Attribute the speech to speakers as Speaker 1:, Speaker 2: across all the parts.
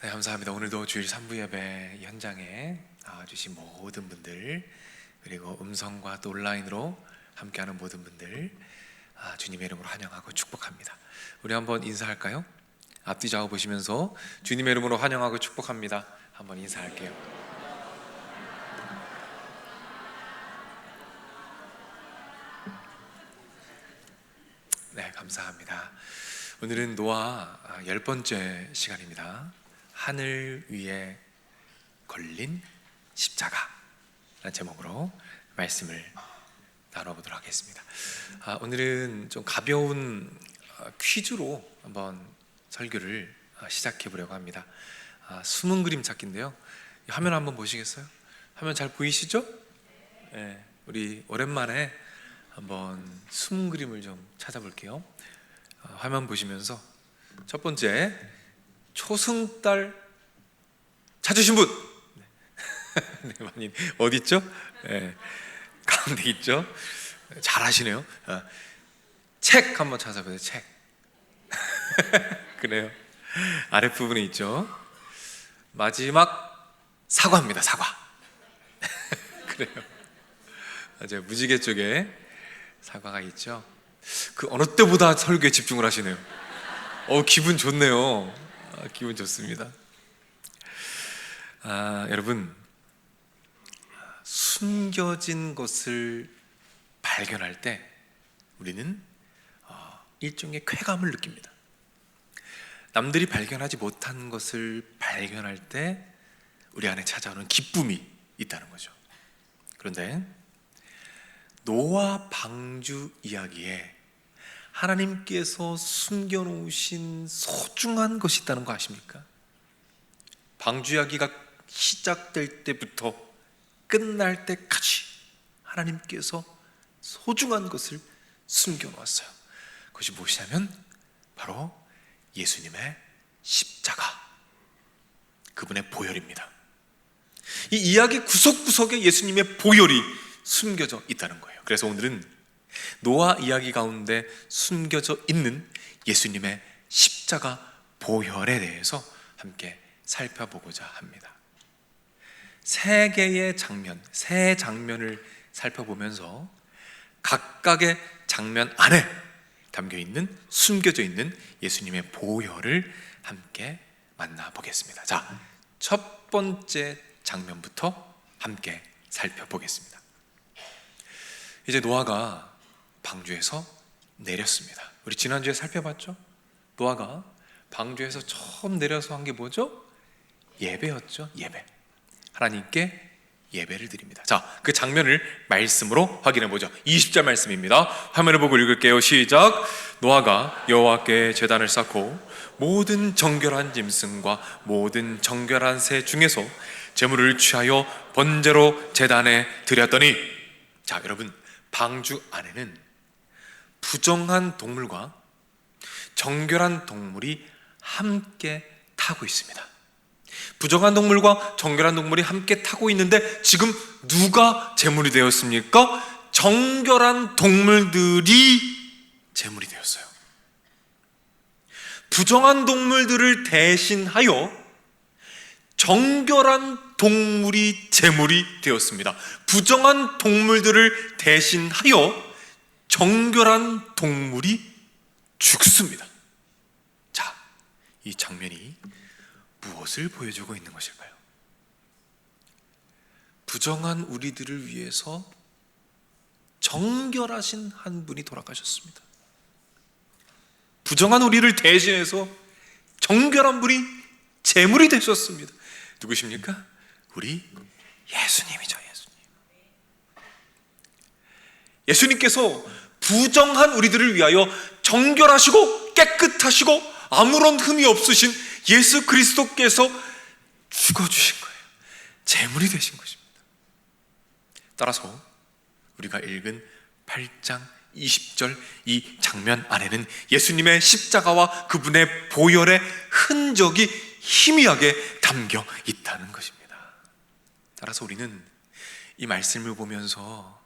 Speaker 1: 네, 감사합니다. 오늘도 주일 3부 예배 현장에 나와주신 모든 분들, 그리고 음성과 또 온라인으로 함께하는 모든 분들, 주님의 이름으로 환영하고 축복합니다. 우리 한번 인사할까요? 앞뒤 좌우 보시면서 주님의 이름으로 환영하고 축복합니다. 한번 인사할게요. 네, 감사합니다. 오늘은 노아 10번째 시간입니다. 하늘 위에 걸린 십자가라는 제목으로 말씀을 나눠보도록 하겠습니다. 오늘은 좀 가벼운 퀴즈로 한번 설교를 시작해 보려고 합니다. 숨은 그림 찾기인데요. 화면 한번 보시겠어요? 화면 잘 보이시죠? 네, 우리 오랜만에 한번 숨은 그림을 좀 찾아볼게요. 화면 보시면서 첫 번째, 초승달 찾으신 분. 네, 많이 어디 있죠? 네, 가운데 있죠? 잘하시네요. 책 한번 찾아보세요. 책. 그래요. 아랫부분에 있죠. 마지막 사과입니다. 사과. 그래요. 맞아요. 무지개 쪽에 사과가 있죠. 그 어느 때보다 설교에 집중을 하시네요. 기분 좋네요. 기분 좋습니다. 여러분, 숨겨진 것을 발견할 때 우리는 일종의 쾌감을 느낍니다. 남들이 발견하지 못한 것을 발견할 때 우리 안에 찾아오는 기쁨이 있다는 거죠. 그런데 노아 방주 이야기에 하나님께서 숨겨놓으신 소중한 것이 있다는 거 아십니까? 방주 이야기가 시작될 때부터 끝날 때까지 하나님께서 소중한 것을 숨겨놓았어요. 그것이 무엇이냐면 바로 예수님의 십자가, 그분의 보혈입니다. 이 이야기 구석구석에 예수님의 보혈이 숨겨져 있다는 거예요. 그래서 오늘은 노아 이야기 가운데 숨겨져 있는 예수님의 십자가 보혈에 대해서 함께 살펴보고자 합니다. 세 개의 장면, 세 장면을 살펴보면서 각각의 장면 안에 담겨있는, 숨겨져 있는 예수님의 보혈을 함께 만나보겠습니다. 자, 첫 번째 장면부터 함께 살펴보겠습니다. 이제 노아가 방주에서 내렸습니다. 우리 지난주에 살펴봤죠? 노아가 방주에서 처음 내려서 한 게 뭐죠? 예배였죠. 예배. 하나님께 예배를 드립니다. 자, 그 장면을 말씀으로 확인해 보죠. 20절 말씀입니다. 화면을 보고 읽을게요. 시작. 노아가 여호와께 제단을 쌓고 모든 정결한 짐승과 모든 정결한 새 중에서 제물을 취하여 번제로 제단에 드렸더니, 자, 여러분, 방주 안에는 부정한 동물과 정결한 동물이 함께 타고 있습니다. 부정한 동물과 정결한 동물이 함께 타고 있는데 지금 누가 제물이 되었습니까? 정결한 동물들이 제물이 되었어요. 부정한 동물들을 대신하여 정결한 동물이 제물이 되었습니다. 부정한 동물들을 대신하여 정결한 동물이 죽습니다. 자, 이 장면이 무엇을 보여주고 있는 것일까요? 부정한 우리들을 위해서 정결하신 한 분이 돌아가셨습니다. 부정한 우리를 대신해서 정결한 분이 제물이 되셨습니다. 누구십니까? 우리 예수님이죠. 예수님께서 부정한 우리들을 위하여 정결하시고 깨끗하시고 아무런 흠이 없으신 예수 그리스도께서 죽어주신 거예요. 제물이 되신 것입니다. 따라서 우리가 읽은 8장 20절 이 장면 안에는 예수님의 십자가와 그분의 보혈의 흔적이 희미하게 담겨 있다는 것입니다. 따라서 우리는 이 말씀을 보면서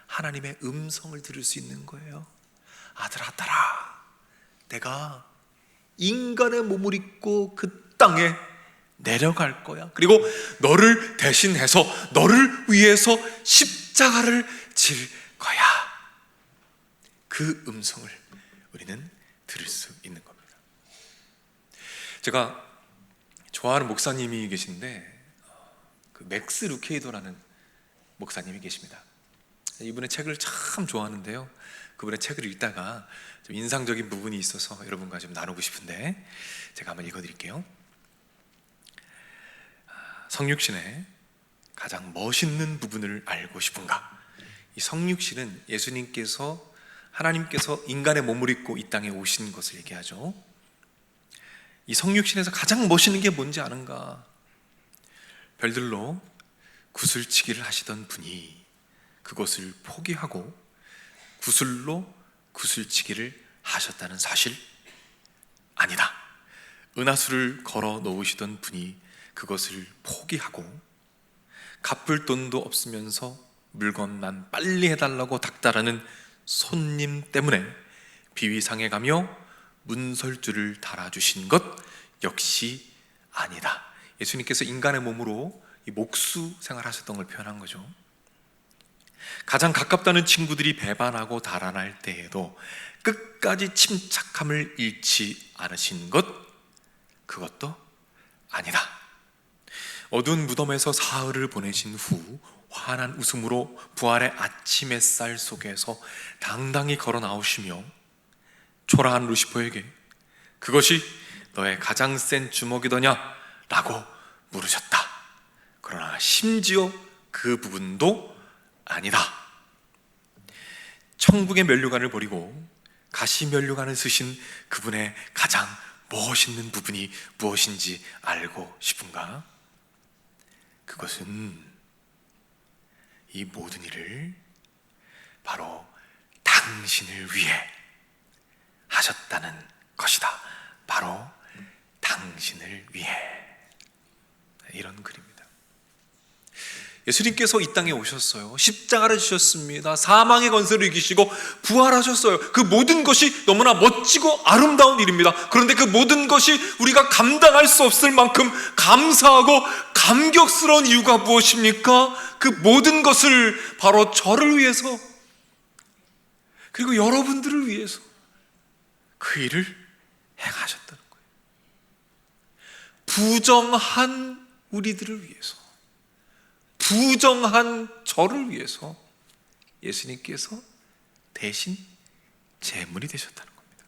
Speaker 1: 하나님의 음성을 들을 수 있는 거예요. 아들아, 딸아, 내가 인간의 몸을 입고 그 땅에 내려갈 거야. 그리고 너를 대신해서 너를 위해서 십자가를 질 거야. 그 음성을 우리는 들을 수 있는 겁니다. 제가 좋아하는 목사님이 계신데 그 맥스 루케이도라는 목사님이 계십니다. 이분의 책을 참 좋아하는데요, 그분의 책을 읽다가 좀 인상적인 부분이 있어서 여러분과 좀 나누고 싶은데 제가 한번 읽어드릴게요. 성육신의 가장 멋있는 부분을 알고 싶은가? 이 성육신은 예수님께서, 하나님께서 인간의 몸을 입고 이 땅에 오신 것을 얘기하죠. 이 성육신에서 가장 멋있는 게 뭔지 아는가? 별들로 구슬치기를 하시던 분이 그것을 포기하고 구슬로 구슬치기를 하셨다는 사실? 아니다. 은하수를 걸어 놓으시던 분이 그것을 포기하고 갚을 돈도 없으면서 물건만 빨리 해달라고 닥달하는 손님 때문에 비위상에 가며 문설주를 달아주신 것 역시 아니다. 예수님께서 인간의 몸으로 이 목수 생활하셨던 걸 표현한 거죠. 가장 가깝다는 친구들이 배반하고 달아날 때에도 끝까지 침착함을 잃지 않으신 것, 그것도 아니다. 어두운 무덤에서 사흘을 보내신 후 환한 웃음으로 부활의 아침 햇살 속에서 당당히 걸어 나오시며 초라한 루시퍼에게 그것이 너의 가장 센 주먹이더냐? 라고 물으셨다. 그러나 심지어 그 부분도 아니다. 천국의 면류관을 버리고 가시 면류관을 쓰신 그분의 가장 멋있는 부분이 무엇인지 알고 싶은가? 그것은 이 모든 일을 바로 당신을 위해 하셨다는 것이다. 바로 당신을 위해. 이런 글입니다. 예수님께서 이 땅에 오셨어요. 십자가를 지셨습니다. 사망의 권세를 이기시고 부활하셨어요. 그 모든 것이 너무나 멋지고 아름다운 일입니다. 그런데 그 모든 것이 우리가 감당할 수 없을 만큼 감사하고 감격스러운 이유가 무엇입니까? 그 모든 것을 바로 저를 위해서, 그리고 여러분들을 위해서 그 일을 행하셨다는 거예요. 부정한 우리들을 위해서, 부정한 저를 위해서 예수님께서 대신 제물이 되셨다는 겁니다.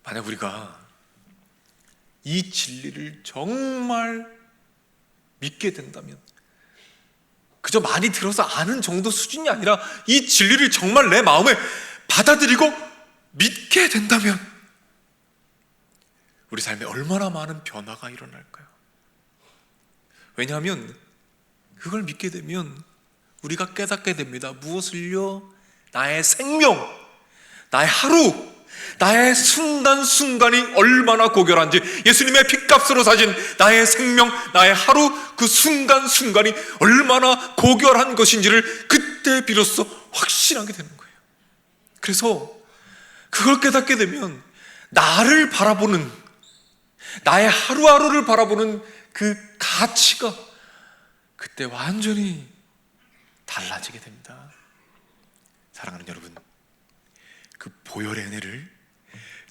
Speaker 1: 만약 우리가 이 진리를 정말 믿게 된다면, 그저 많이 들어서 아는 정도 수준이 아니라 이 진리를 정말 내 마음에 받아들이고 믿게 된다면 우리 삶에 얼마나 많은 변화가 일어날까요? 왜냐하면 그걸 믿게 되면 우리가 깨닫게 됩니다. 무엇을요? 나의 생명, 나의 하루, 나의 순간순간이 얼마나 고결한지, 예수님의 핏값으로 사신 나의 생명, 나의 하루, 그 순간순간이 얼마나 고결한 것인지를 그때 비로소 확신하게 되는 거예요. 그래서 그걸 깨닫게 되면 나를 바라보는, 나의 하루하루를 바라보는 그 가치가 그때 완전히 달라지게 됩니다. 사랑하는 여러분, 그 보혈의 은혜를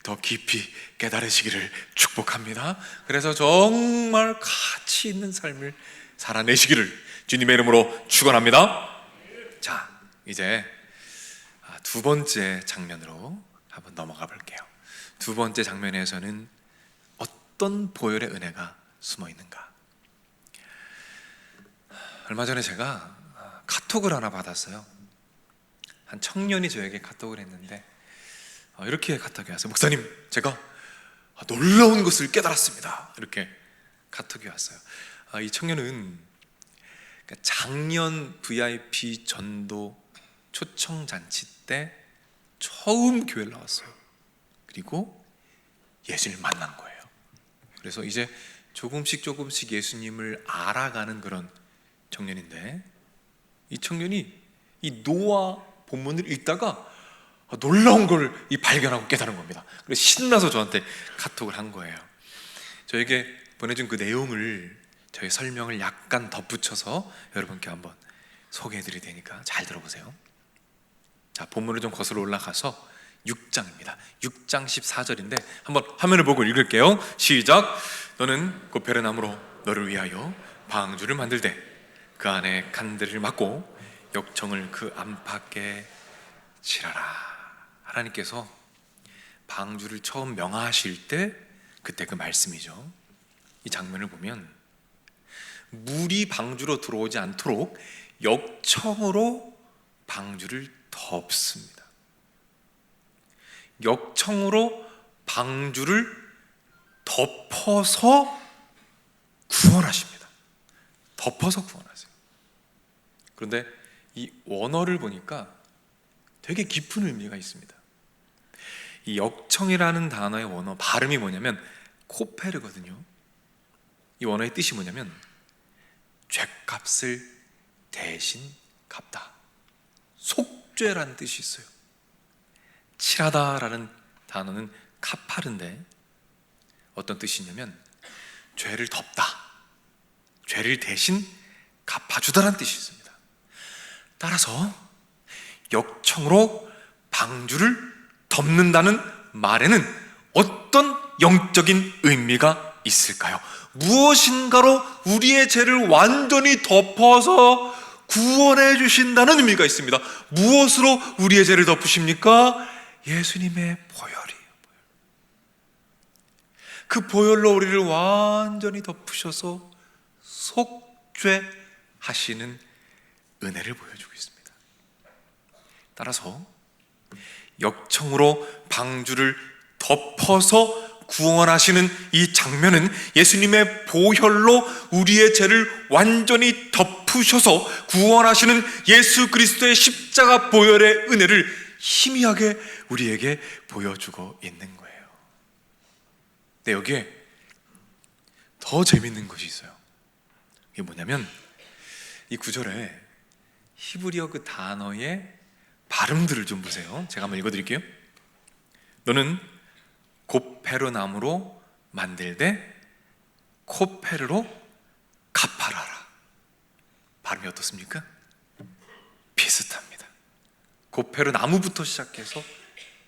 Speaker 1: 더 깊이 깨달으시기를 축복합니다. 그래서 정말 가치 있는 삶을 살아내시기를 주님의 이름으로 축원합니다. 자, 이제 두 번째 장면으로 한번 넘어가 볼게요. 두 번째 장면에서는 어떤 보혈의 은혜가 숨어 있는가? 얼마 전에 제가 카톡을 하나 받았어요. 한 청년이 저에게 카톡을 했는데 이렇게 카톡이 왔어요. 목사님, 제가 놀라운 것을 깨달았습니다. 이렇게 카톡이 왔어요. 이 청년은 작년 VIP 전도 초청잔치 때 처음 교회를 나왔어요. 그리고 예수님을 만난 거예요. 그래서 이제 조금씩 예수님을 알아가는 그런 청년인데, 이 청년이 이 노아 본문을 읽다가 놀라운 걸 발견하고 깨달은 겁니다. 그래서 신나서 저한테 카톡을 한 거예요. 저에게 보내준 그 내용을 저희 설명을 약간 덧붙여서 여러분께 한번 소개해드릴 테니까 잘 들어보세요. 자, 본문으로 좀 거슬러 올라가서 6장입니다. 6장 14절인데 한번 화면을 보고 읽을게요. 시작. 너는 고페르나무로 너를 위하여 방주를 만들되 그 안에 칸들을 막고 역청을 그 안팎에 칠하라. 하나님께서 방주를 처음 명하실 때 그때 그 말씀이죠. 이 장면을 보면 물이 방주로 들어오지 않도록 역청으로 방주를 덮습니다. 역청으로 방주를 덮어서 구원하십니다. 덮어서 구원하세요. 그런데 이 원어를 보니까 되게 깊은 의미가 있습니다. 이 역청이라는 단어의 원어 발음이 뭐냐면 코페르거든요. 이 원어의 뜻이 뭐냐면 죗값을 대신 갚다, 속죄라는 뜻이 있어요. 칠하다라는 단어는 카파르인데 어떤 뜻이냐면 죄를 덮다, 죄를 대신 갚아주다라는 뜻이 있습니다. 따라서 역청으로 방주를 덮는다는 말에는 어떤 영적인 의미가 있을까요? 무엇인가로 우리의 죄를 완전히 덮어서 구원해 주신다는 의미가 있습니다. 무엇으로 우리의 죄를 덮으십니까? 예수님의 보혈이에요. 그 보혈로 우리를 완전히 덮으셔서 속죄하시는 은혜를 보여주고 있습니다. 따라서 역청으로 방주를 덮어서 구원하시는 이 장면은 예수님의 보혈로 우리의 죄를 완전히 덮으셔서 구원하시는 예수 그리스도의 십자가 보혈의 은혜를 희미하게 우리에게 보여주고 있는 거예요. 근데 여기에 더 재밌는 것이 있어요. 이게 뭐냐면 이 구절에 히브리어 그 단어의 발음들을 좀 보세요. 제가 한번 읽어드릴게요. 너는 고페르 나무로 만들되 코페르로 갚아라라. 발음이 어떻습니까? 비슷합니다. 고페르 나무부터 시작해서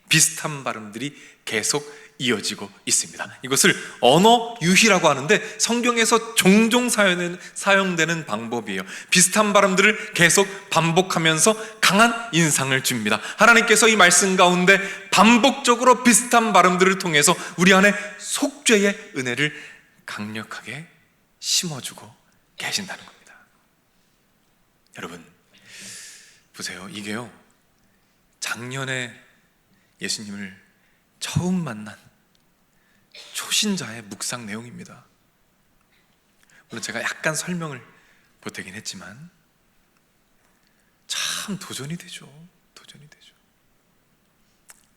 Speaker 1: 비슷한 발음들이 계속 이어지고 있습니다. 이것을 언어 유희라고 하는데 성경에서 종종 사용되는 방법이에요. 비슷한 발음들을 계속 반복하면서 강한 인상을 줍니다. 하나님께서 이 말씀 가운데 반복적으로 비슷한 발음들을 통해서 우리 안에 속죄의 은혜를 강력하게 심어주고 계신다는 겁니다. 여러분 보세요. 이게요, 작년에 예수님을 처음 만난 초신자의 묵상 내용입니다. 물론 제가 약간 설명을 보태긴 했지만 참 도전이 되죠.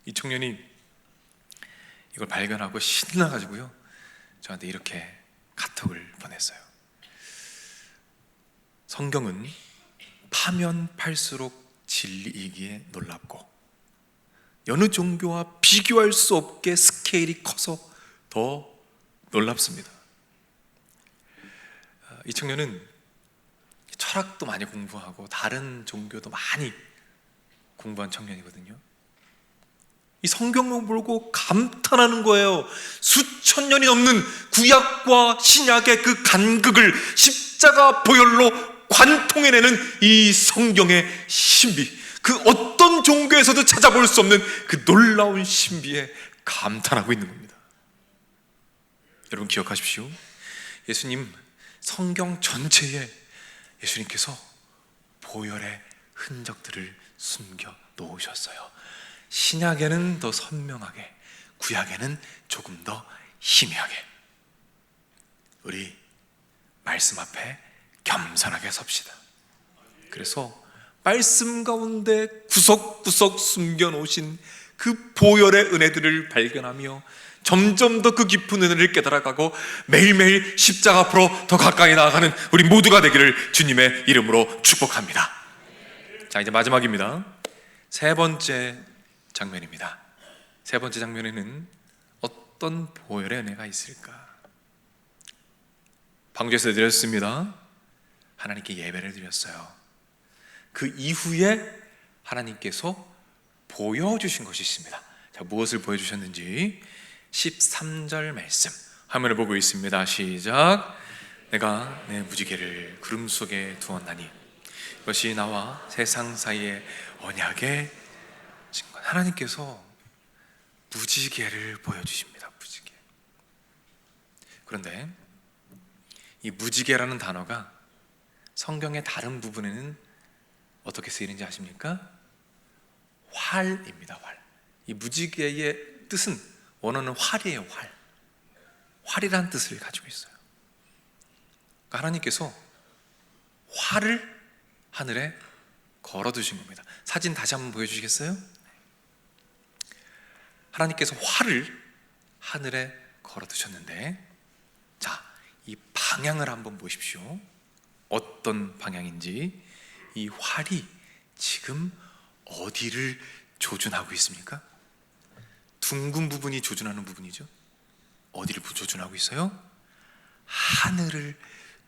Speaker 1: 이 청년이 이걸 발견하고 신나가지고요, 저한테 이렇게 카톡을 보냈어요. 성경은 파면 팔수록 진리이기에 놀랍고 여느 종교와 비교할 수 없게 스케일이 커서 더 놀랍습니다. 이 청년은 철학도 많이 공부하고 다른 종교도 많이 공부한 청년이거든요. 이 성경을 보고 감탄하는 거예요. 수천 년이 넘는 구약과 신약의 그 간극을 십자가 보혈로 관통해내는 이 성경의 신비, 그 어떤 종교에서도 찾아볼 수 없는 그 놀라운 신비에 감탄하고 있는 겁니다. 여러분 기억하십시오. 예수님 성경 전체에 예수님께서 보혈의 흔적들을 숨겨 놓으셨어요. 신약에는 더 선명하게, 구약에는 조금 더 희미하게. 우리 말씀 앞에 겸손하게 섭시다. 그래서 말씀 가운데 구석구석 숨겨놓으신 그 보혈의 은혜들을 발견하며 점점 더 그 깊은 은혜를 깨달아가고 매일매일 십자가 앞으로 더 가까이 나아가는 우리 모두가 되기를 주님의 이름으로 축복합니다. 자, 이제 마지막입니다. 세 번째 장면입니다. 세 번째 장면에는 어떤 보혈의 은혜가 있을까? 방주에서 드렸습니다. 하나님께 예배를 드렸어요. 그 이후에 하나님께서 보여주신 것이 있습니다. 자, 무엇을 보여주셨는지 13절 말씀 화면을 보고 있습니다. 시작. 내가 내 무지개를 구름 속에 두었나니 이것이 나와 세상 사이의 언약의 증거. 하나님께서 무지개를 보여주십니다. 무지개. 그런데 이 무지개라는 단어가 성경의 다른 부분에는 어떻게 쓰이는지 아십니까? 활입니다. 활. 이 무지개의 뜻은 원어는 활이에요. 활. 활이라는 뜻을 가지고 있어요. 그러니까 하나님께서 활을 하늘에 걸어두신 겁니다. 사진 다시 한번 보여주시겠어요? 하나님께서 활을 하늘에 걸어두셨는데, 자, 이 방향을 한번 보십시오. 어떤 방향인지. 이 활이 지금 어디를 조준하고 있습니까? 둥근 부분이 조준하는 부분이죠. 어디를 조준하고 있어요? 하늘을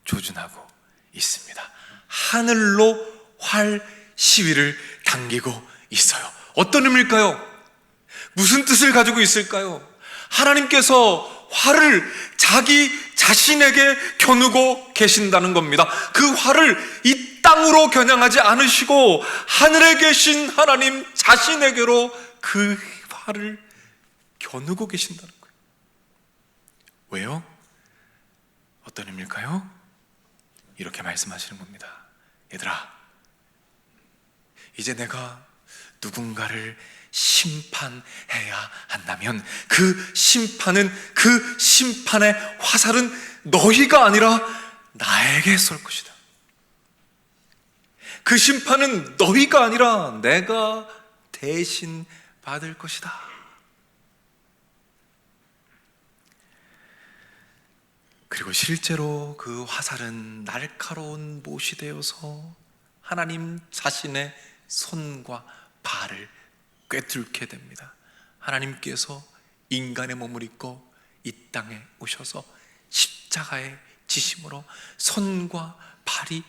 Speaker 1: 조준하고 있습니다. 하늘로 활 시위를 당기고 있어요. 어떤 의미일까요? 무슨 뜻을 가지고 있을까요? 하나님께서 활을 자기 자신에게 겨누고 계신다는 겁니다. 그 활을 이 땅으로 겨냥하지 않으시고 하늘에 계신 하나님 자신에게로 그 활을 겨누고 계신다는 거예요. 왜요? 어떤 의미일까요? 이렇게 말씀하시는 겁니다. 얘들아, 이제 내가 누군가를 심판해야 한다면 그 심판은, 그 심판의 화살은 너희가 아니라 나에게 쏠 것이다. 그 심판은 너희가 아니라 내가 대신 받을 것이다. 그리고 실제로 그 화살은 날카로운 못이 되어서 하나님 자신의 손과 발을 꿰뚫게 됩니다. 하나님께서 인간의 몸을 입고 이 땅에 오셔서 십자가의 지심으로 손과 발이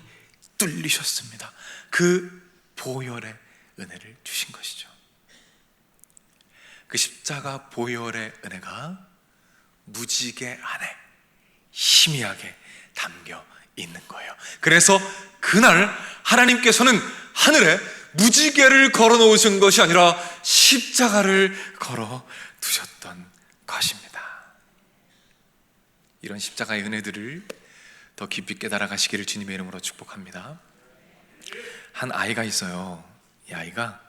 Speaker 1: 뚫리셨습니다. 그 보혈의 은혜를 주신 것이죠. 그 십자가 보혈의 은혜가 무지개 안에 희미하게 담겨 있는 거예요. 그래서 그날 하나님께서는 하늘에 무지개를 걸어 놓으신 것이 아니라 십자가를 걸어 두셨던 것입니다. 이런 십자가의 은혜들을 더 깊이 깨달아 가시기를 주님의 이름으로 축복합니다. 한 아이가 있어요. 이 아이가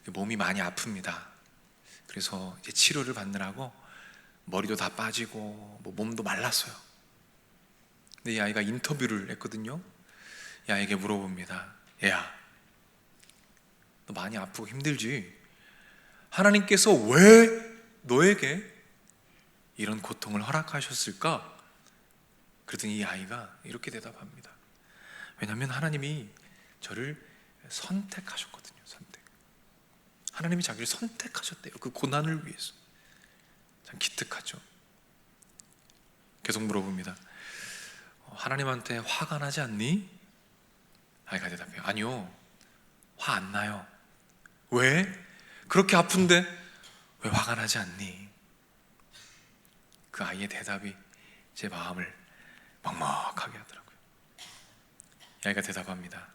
Speaker 1: 몸이 많이 아픕니다. 그래서 이제 치료를 받느라고 머리도 다 빠지고 몸도 말랐어요. 근데 이 아이가 인터뷰를 했거든요. 이 아이에게 물어봅니다. 얘야, 너 많이 아프고 힘들지? 하나님께서 왜 너에게 이런 고통을 허락하셨을까? 그러더니 이 아이가 이렇게 대답합니다. 왜냐하면 하나님이 저를 선택하셨거든요. 선택. 하나님이 자기를 선택하셨대요. 그 고난을 위해서. 참 기특하죠. 계속 물어봅니다. 하나님한테 화가 나지 않니? 아이가 대답해요. 아니요, 화 안 나요. 왜? 그렇게 아픈데 왜 화가 나지 않니? 그 아이의 대답이 제 마음을 먹먹하게 하더라고요. 이 아이가 대답합니다.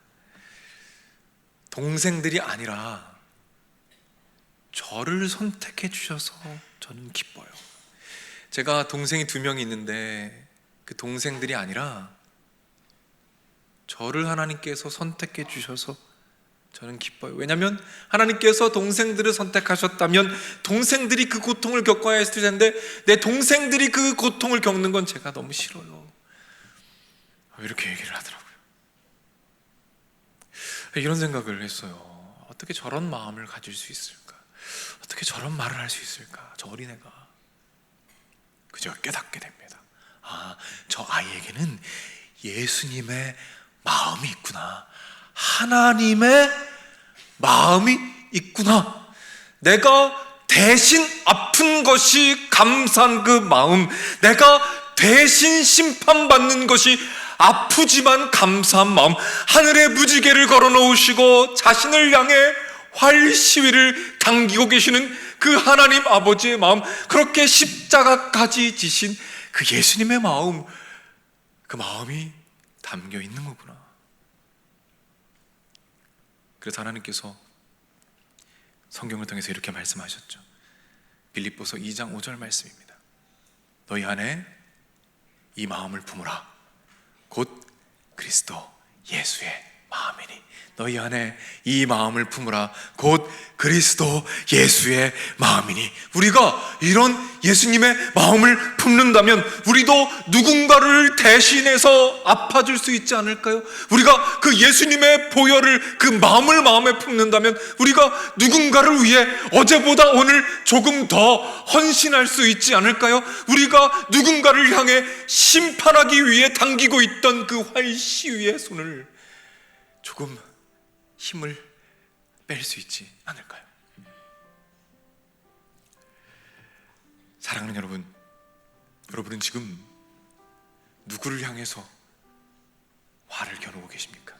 Speaker 1: 동생들이 아니라 저를 선택해 주셔서 저는 기뻐요. 제가 동생이 2명이 있는데 그 동생들이 아니라 저를 하나님께서 선택해 주셔서 저는 기뻐요. 왜냐하면 하나님께서 동생들을 선택하셨다면 동생들이 그 고통을 겪어야 했을 텐데 내 동생들이 그 고통을 겪는 건 제가 너무 싫어요. 이렇게 얘기를 하더라고요. 이런 생각을 했어요. 어떻게 저런 마음을 가질 수 있을까? 어떻게 저런 말을 할 수 있을까? 저 어린애가. 그저 깨닫게 됩니다. 아, 저 아이에게는 예수님의 마음이 있구나. 하나님의 마음이 있구나. 내가 대신 아픈 것이 감사한 그 마음, 내가 대신 심판받는 것이 아프지만 감사한 마음, 하늘의 무지개를 걸어놓으시고 자신을 향해 활시위를 당기고 계시는 그 하나님 아버지의 마음, 그렇게 십자가까지 지신 그 예수님의 마음, 그 마음이 담겨 있는 거구나. 그래서 하나님께서 성경을 통해서 이렇게 말씀하셨죠. 빌립보서 2장 5절 말씀입니다. 너희 안에 이 마음을 품으라. 곧 그리스도 예수의 마음이니. 너희 안에 이 마음을 품으라. 곧 그리스도 예수의 마음이니. 우리가 이런 예수님의 마음을 품는다면 우리도 누군가를 대신해서 아파줄 수 있지 않을까요? 우리가 그 예수님의 보혈을, 그 마음을 마음에 품는다면 우리가 누군가를 위해 어제보다 오늘 조금 더 헌신할 수 있지 않을까요? 우리가 누군가를 향해 심판하기 위해 당기고 있던 그 활시위의 손을 조금 힘을 뺄 수 있지 않을까요? 사랑하는 여러분, 여러분은 지금 누구를 향해서 화를 겨누고 계십니까?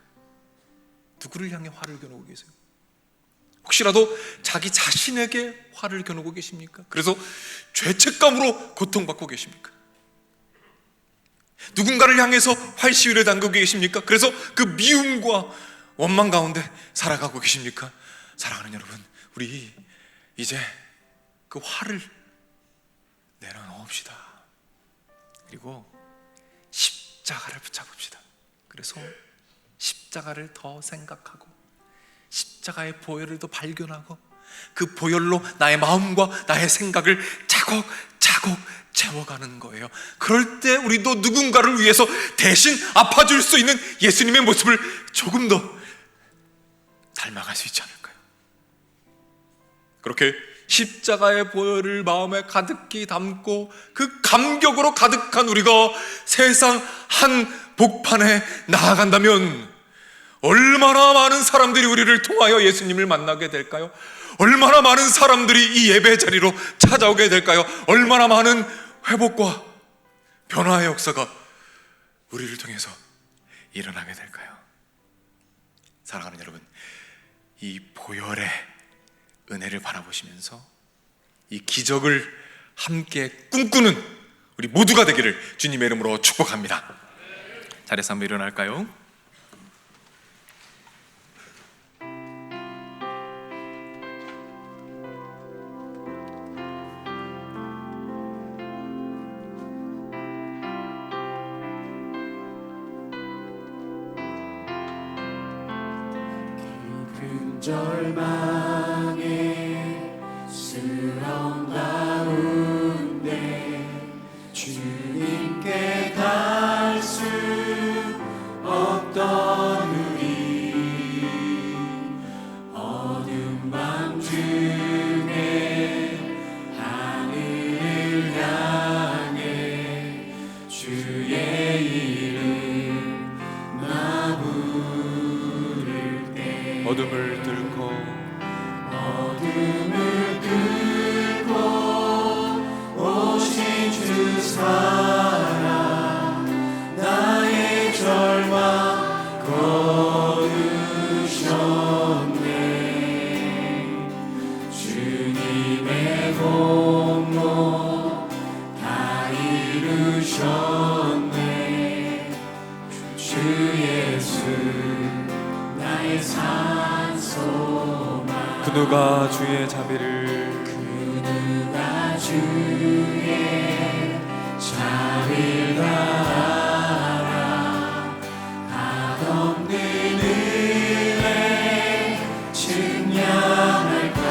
Speaker 1: 누구를 향해 화를 겨누고 계세요? 혹시라도 자기 자신에게 화를 겨누고 계십니까? 그래서 죄책감으로 고통받고 계십니까? 누군가를 향해서 활시위를 당기고 계십니까? 그래서 그 미움과 원망 가운데 살아가고 계십니까? 사랑하는 여러분, 우리 이제 그 화를 내려놓읍시다. 그리고 십자가를 붙잡읍시다. 그래서 십자가를 더 생각하고 십자가의 보혈을 더 발견하고 그 보혈로 나의 마음과 나의 생각을 차곡차곡 채워가는 거예요. 그럴 때 우리도 누군가를 위해서 대신 아파줄 수 있는 예수님의 모습을 조금 더 닮아갈 수 있지 않을까요? 그렇게 십자가의 보혈을 마음에 가득히 담고 그 감격으로 가득한 우리가 세상 한 복판에 나아간다면 얼마나 많은 사람들이 우리를 통하여 예수님을 만나게 될까요? 얼마나 많은 사람들이 이 예배 자리로 찾아오게 될까요? 얼마나 많은 회복과 변화의 역사가 우리를 통해서 일어나게 될까요? 사랑하는 여러분, 이 보혈의 은혜를 바라보시면서 이 기적을 함께 꿈꾸는 우리 모두가 되기를 주님의 이름으로 축복합니다. 자리에서 한번 일어날까요?
Speaker 2: 절망의 수렁 가운데 주님께 갈 수 없던 우리 어둠 밤 중에 하늘을 향해 주의 이름 나 부를 때
Speaker 1: 어둠을 뚫고
Speaker 2: 오신 주 사랑 나의 절망 거두셨네. 주님의 공로 다 이루셨네. 주 예수 나의 산소망.
Speaker 1: 그 누가 주의 자비를
Speaker 2: 주의 자비를 알아. 값없는 은혜 증량할까.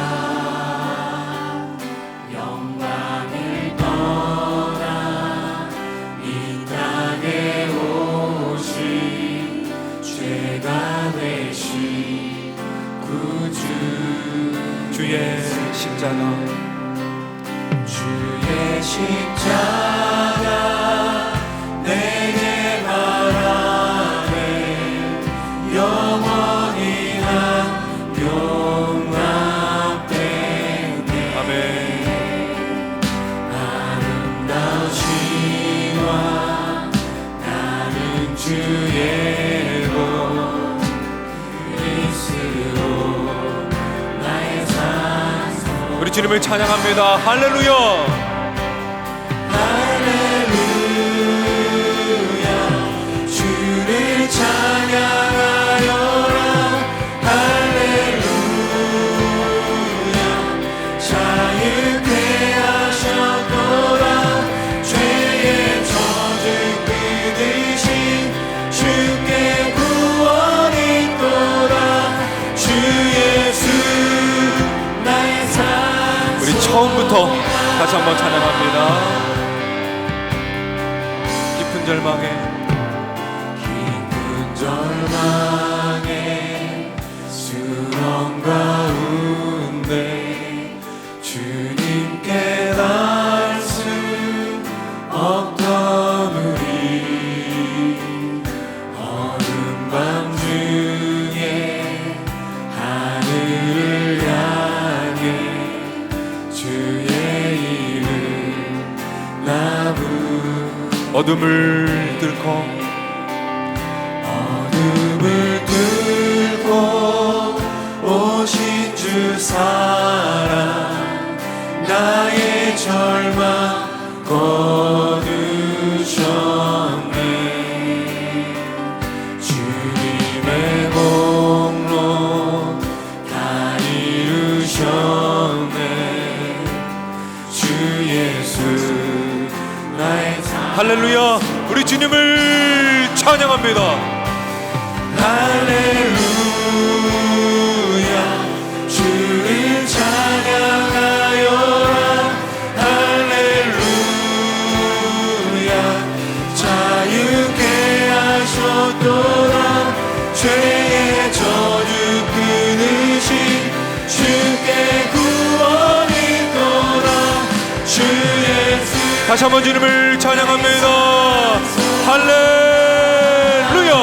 Speaker 2: 영광을 떠나 이 땅에 오신 죄가 되신 구주
Speaker 1: 주의 십자가
Speaker 2: 주의 십자가 내게 바라네. 영원히 난 용납되리.
Speaker 3: 주님을 찬양합니다. 할렐루야.
Speaker 2: 할렐루야 주를 찬양하여라 할렐루야 자유케 하셨도다 죄의 저주 끊으신 주께 구원이 있도다 주 예수 나의 산
Speaker 3: 우리 처음부터 다시 한번 찬양합니다. 깊은 절망에
Speaker 2: 수렁 가운데 주님께 닿을 수 없던 우리 어둠 밤 중에 하늘을 향해 주의 이름 나부
Speaker 3: 어둠을 뚫고
Speaker 2: 오신 주 사랑 나의 절망 거두셨네 주님의 공로 다 이루셨네 주 예수 나의
Speaker 3: 할렐루야. 우리 주님을 찬양합니다.
Speaker 2: 할렐루야 주를 찬양하여라 할렐루야 자유케 하셨도다 죄의 저주 끊으신 주께 구원이 있도다 주 예수
Speaker 3: 다시 한번 주님을 찬양합니다. 할렐루야.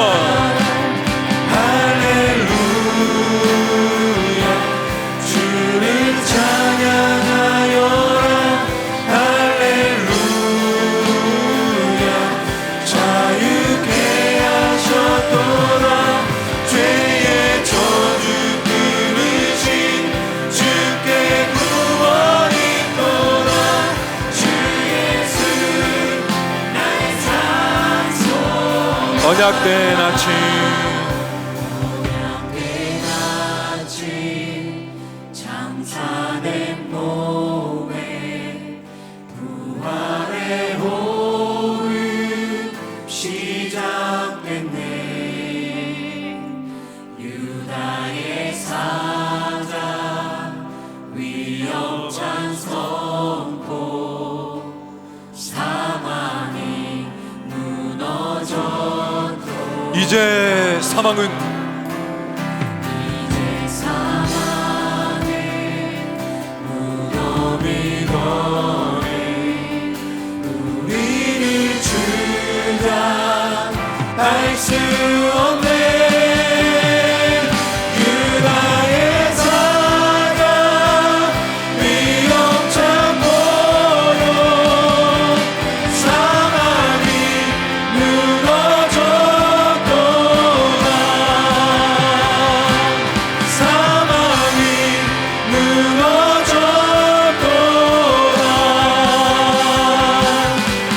Speaker 2: 할렐루야 주를 찬양하여라 할렐루야 자유케 하셨도다 죄의 저주 끊으신 주께 구원이 있도다 주 예수 나의 산소
Speaker 3: 언약된 아침
Speaker 2: 장사된 몸에 부활의 호흡 시작됐네 유다의 사자 위협찬 선포 사망이 무너졌고
Speaker 3: 이제 사망은
Speaker 2: 우리를 주장할 수 없네 유다의 사자 위협찬 보여 사망이 무너졌도다 사망이 무너졌도다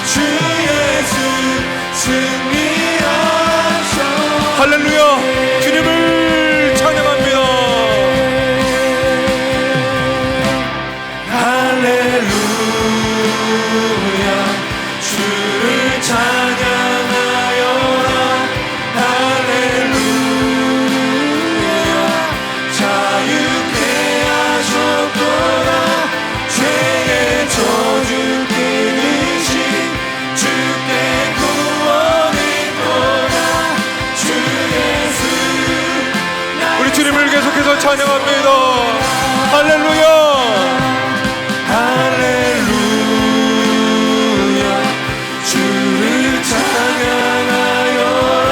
Speaker 2: 주 예수 승리하셨네
Speaker 3: 할렐루야. 주님을 찬양합니다.
Speaker 2: 할렐루야 주를 찬양하여라 할렐루야 자유케 하셨도다 죄의 저주 끊으신 주께 구원이 있도다 주 예수
Speaker 3: 우리 주님을 계속해서 찬양합니다. 할렐루야.
Speaker 2: 할렐루야 주를 찬양하여라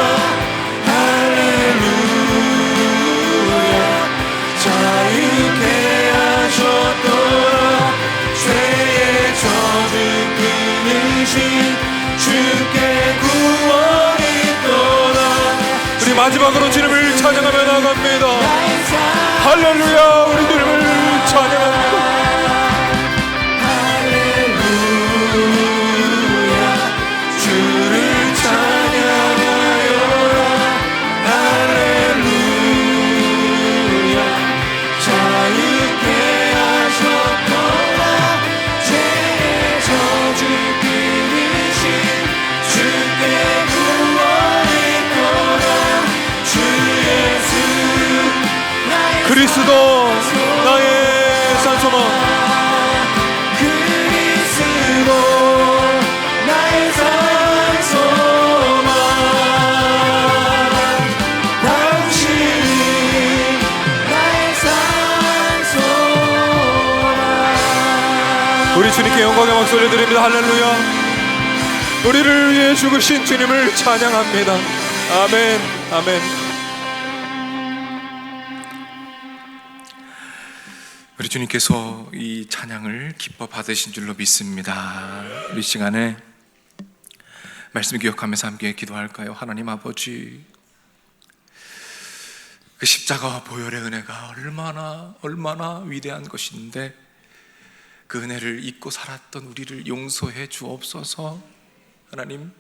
Speaker 2: 할렐루야 자유케 하셨도다 죄의 저주 끊으신 주께 구원이 있도다
Speaker 3: 우리 마지막으로 주님을 찬양하며 나갑니다. 할렐루야. 우리 주님을 찬양합니다. 그리스도 나의 산소망.
Speaker 2: 그리스도 나의 산소망 당신이 나의 산소망
Speaker 3: 우리 주님께 영광의 박수 올려드립니다. 할렐루야. 우리를 위해 죽으신 주님을 찬양합니다. 아멘. 아멘.
Speaker 1: 우리 주님께서 이 찬양을 기뻐 받으신 줄로 믿습니다. 우리 시간에 말씀 기억하면서 함께 기도할까요? 하나님 아버지, 그 십자가와 보혈의 은혜가 얼마나 위대한 것인데 그 은혜를 잊고 살았던 우리를 용서해 주옵소서. 하나님,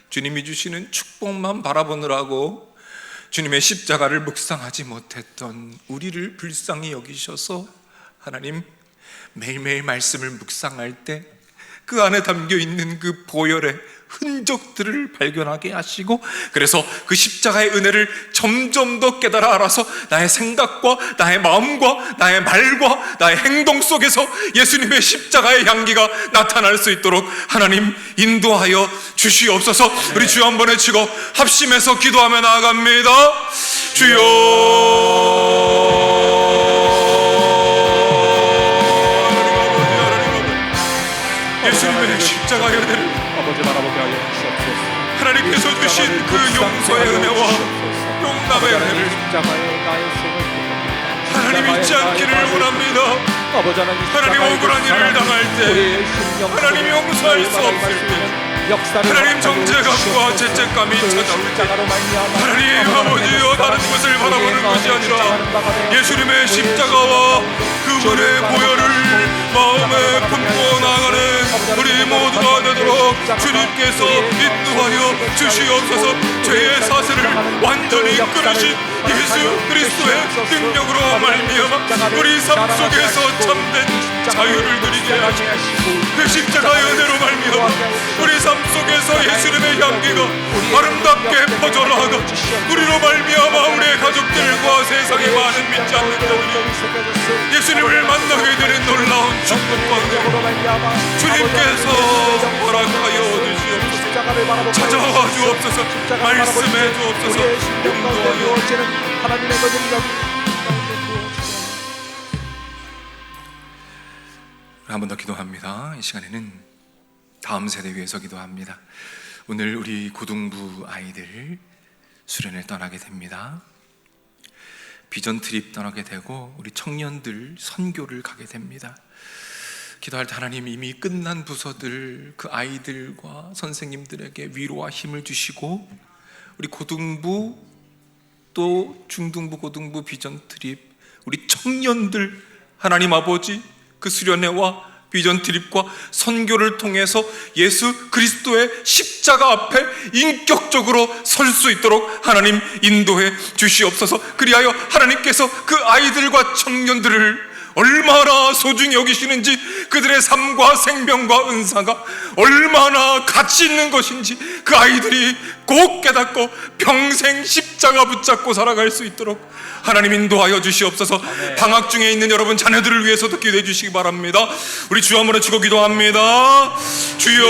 Speaker 1: 주님이 주시는 축복만 바라보느라고 주님의 십자가를 묵상하지 못했던 우리를 불쌍히 여기셔서 하나님, 매일매일 말씀을 묵상할 때 그 안에 담겨있는 그 보혈의 흔적들을 발견하게 하시고, 그래서 그 십자가의 은혜를 점점 더 깨달아 알아서 나의 생각과 나의 마음과 나의 말과 나의 행동 속에서 예수님의 십자가의 향기가 나타날 수 있도록 하나님 인도하여 주시옵소서. 우리 주여 한번 외치고 합심해서 기도하며 나아갑니다. 주여, 예수님의 십자가의 은혜를,
Speaker 3: 아버지 바라보게 하여 주시옵소서.
Speaker 1: 하나님께서 주신 그 용서의 은혜와 용납의 은혜를 하나님 잊지 않기를 원합니다. 하나님 억울한 일을 당할 때, 하나님 용서할 수 없을 때, 하나님 정죄감과 죄책감이 찾아올 때, 하나님 아버지여, 다른 것을 바라보는 것이 아니라 예수님의 십자가와 그분의 보혈을 마음에 품고 나가는 우리 모두가 되도록 주님께서 인도하여 주시옵소서. 죄의 사슬을 완전히 끊으신 예수 그리스도의 능력으로 말미암아 우리 삶 속에서 참된 자유를 누리게 하시고, 그 십자가의 은혜로 말미암아 우리 삶 속에서 예수님의 향기가 아름답게 퍼져나가 우리로 말미암아 우리의 가족들과 세상의 많은 믿지 않는 자들이 예수님을 만나게 되는 놀라운 축복과 은혜 주님께서 허락하여 주시옵소서. 찾아와 주옵소서. 말씀해 주옵소서. 인도하여
Speaker 2: 하나님의 능력
Speaker 1: 한 번 더 기도합니다. 이 시간에는 다음 세대 위해서 기도합니다. 오늘 우리 고등부 아이들 수련을 떠나게 됩니다. 비전 트립 떠나게 되고 우리 청년들 선교를 가게 됩니다. 기도할 때 하나님 이미 끝난 부서들 그 아이들과 선생님들에게 위로와 힘을 주시고, 우리 고등부 또 중등부 고등부 비전 트립 우리 청년들 하나님 아버지 그 수련회와 비전 트립과 선교를 통해서 예수 그리스도의 십자가 앞에 인격적으로 설 수 있도록 하나님 인도해 주시옵소서. 그리하여 하나님께서 그 아이들과 청년들을 얼마나 소중히 여기시는지, 그들의 삶과 생명과 은사가 얼마나 가치 있는 것인지 그 아이들이 꼭 깨닫고 평생 십자가 붙잡고 살아갈 수 있도록 하나님 인도하여 주시옵소서. 방학 중에 있는 여러분 자녀들을 위해서도 기도해 주시기 바랍니다. 우리 주여 한번 외치고 기도합니다. 주여,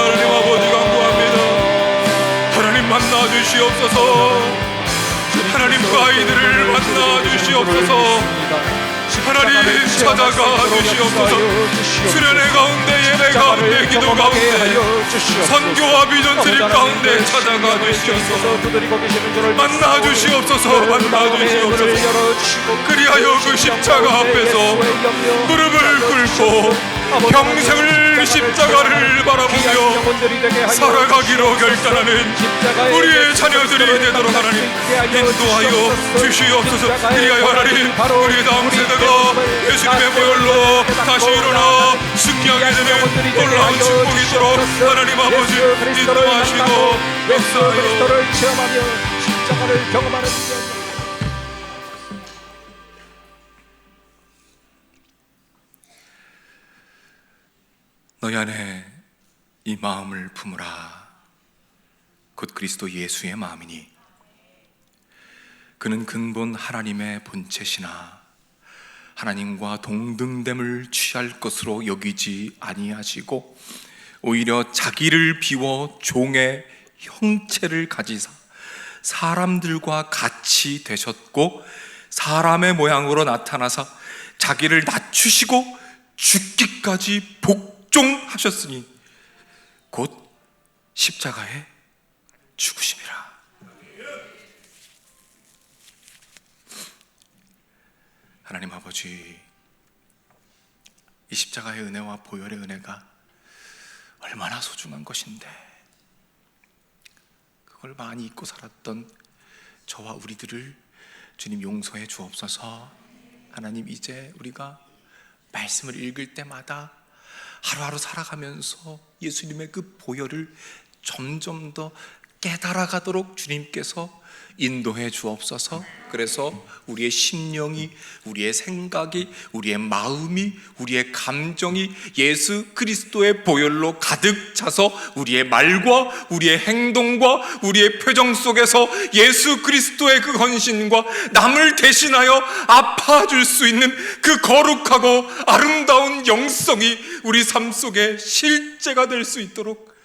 Speaker 1: 하나님 아버지 간구합니다. 하나님 만나 주시옵소서. 하나님 그 아이들을 만나 주시옵소서. 하나님 찾아가 주시옵소서. 수련회 가운데, 예배 가운데, 기도 가운데, 선교와 비전 트립 가운데 찾아가 주시옵소서. 만나 주시옵소서. 만나 주시옵소서. 그리하여 그 십자가 앞에서 무릎을 꿇고 평생을 십자가를 바라보며 살아가기로 결단하는 우리의 자녀들이 되도록 하나님 인도하여 주시옵소서. 그리하여 하나님 우리 다음 세대가 예수님의 보혈로 다시 일어나 승리하게 되는 놀라운 축복이 있도록 하나님 아버지 인도하시고 역사하여
Speaker 2: 체험하며 십자가를 경험하는
Speaker 1: 너희 안에 이 마음을 품으라. 곧 그리스도 예수의 마음이니
Speaker 3: 그는 근본 하나님의 본체시나 하나님과 동등됨을 취할 것으로 여기지 아니하시고 오히려 자기를 비워 종의 형체를 가지사 사람들과 같이 되셨고 사람의 모양으로 나타나사 자기를 낮추시고 죽기까지 복종하셨으니 곧 십자가에 죽으심이라. 하나님 아버지, 이 십자가의 은혜와 보혈의 은혜가 얼마나 소중한 것인데 그걸 많이 잊고 살았던 저와 우리들을 주님 용서해 주옵소서. 하나님, 이제 우리가 말씀을 읽을 때마다 하루하루 살아가면서 예수님의 그 보혈을 점점 더 깨달아가도록 주님께서 인도해 주옵소서. 그래서 우리의 심령이, 우리의 생각이, 우리의 마음이, 우리의 감정이 예수 그리스도의 보혈로 가득 차서 우리의 말과 우리의 행동과 우리의 표정 속에서 예수 그리스도의 그 헌신과 남을 대신하여 아파줄 수 있는 그 거룩하고 아름다운 영성이 우리 삶 속에 실제가 될 수 있도록,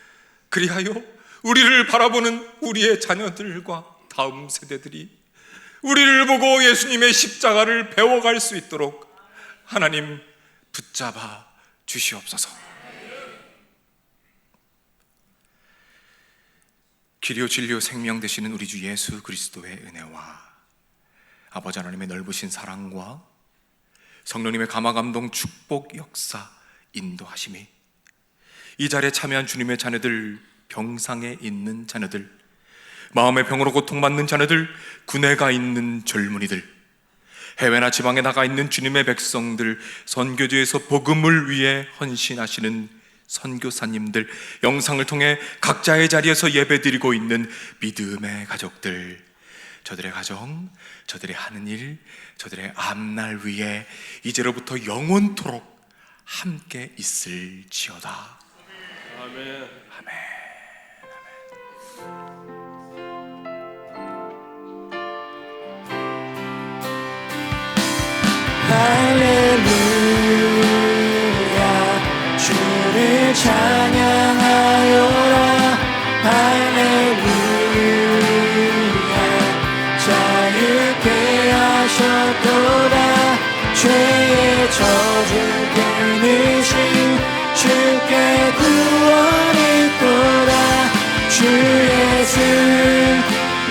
Speaker 3: 그리하여 우리를 바라보는 우리의 자녀들과 다음 세대들이 우리를 보고 예수님의 십자가를 배워갈 수 있도록 하나님 붙잡아 주시옵소서. 길이요 진리요 생명 되시는 우리 주 예수 그리스도의 은혜와 아버지 하나님의 넓으신 사랑과 성령님의 감화감동 축복 역사 인도하심이 이 자리에 참여한 주님의 자녀들, 병상에 있는 자녀들, 마음의 병으로 고통받는 자녀들, 군에가 있는 젊은이들, 해외나 지방에 나가 있는 주님의 백성들, 선교지에서 복음을 위해 헌신하시는 선교사님들, 영상을 통해 각자의 자리에서 예배드리고 있는 믿음의 가족들, 저들의 가정, 저들의 하는 일, 저들의 앞날 위에 이제로부터 영원토록 함께 있을지어다.
Speaker 2: 아멘.
Speaker 3: 아멘.
Speaker 2: 할렐루야, 주를 찬양하여라. 할렐루야, 자유케 하셨도다. 죄의 저주 끊으신 주께 구원이 있도다. 주 예수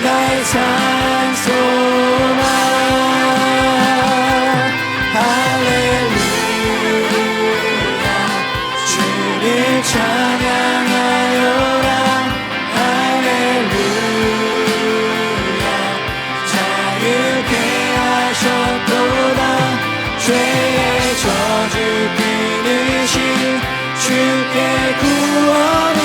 Speaker 2: 나의 산소망. 찬양하여라. 할렐루야, 자유케 하셨도다. 죄의 저주 끊으신 주께 구원이